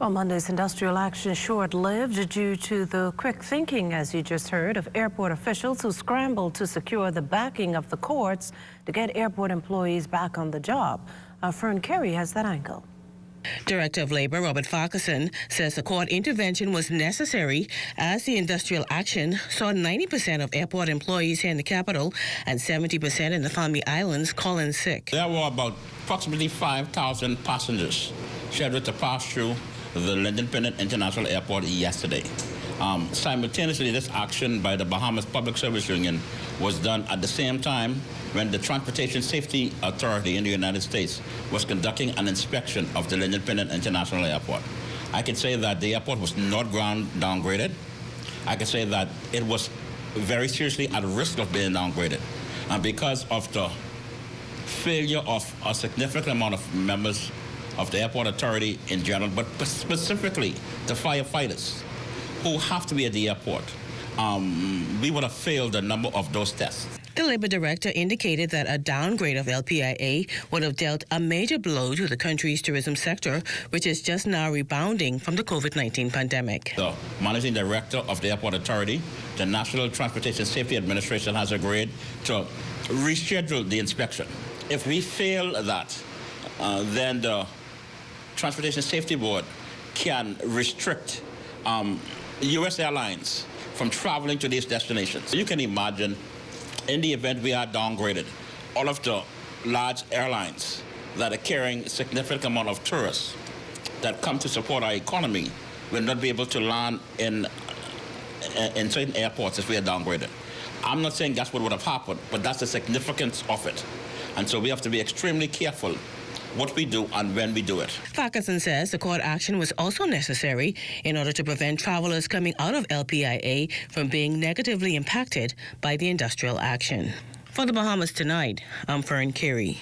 Well, Monday's industrial action short-lived due to the quick thinking, as you just heard, of airport officials who scrambled to secure the backing of the courts to get airport employees back on the job. Fern Carey has that angle. Director of Labor Robert Farquharson says the court intervention was necessary as the industrial action saw 90% of airport employees here in the capital and 70% in the Family Islands call in sick. There were about approximately 5,000 passengers scheduled to pass through the Lyndon Pennant International Airport yesterday. Simultaneously, this action by the Bahamas Public Service Union was done at the same time when the Transportation Safety Authority in the United States was conducting an inspection of the Lyndon Pennant International Airport. I can say that the airport was not ground downgraded. I can say that it was very seriously at risk of being downgraded. And because of the failure of a significant amount of members of the airport authority in general, but specifically the firefighters who have to be at the airport, we would have failed a number of those tests. The Labor Director indicated that a downgrade of LPIA would have dealt a major blow to the country's tourism sector, which is just now rebounding from the COVID-19 pandemic. The Managing Director of the Airport Authority, the National Transportation Safety Administration, has agreed to reschedule the inspection. If we fail that, then the Transportation Safety Board can restrict U.S. airlines from traveling to these destinations. You can imagine, in the event we are downgraded, all of the large airlines that are carrying a significant amount of tourists that come to support our economy will not be able to land in certain airports if we are downgraded. I'm not saying that's what would have happened, but that's the significance of it. And so we have to be extremely careful what we do and when we do it. Farquharson says the court action was also necessary in order to prevent travelers coming out of LPIA from being negatively impacted by the industrial action. For the Bahamas Tonight, I'm Fern Carey.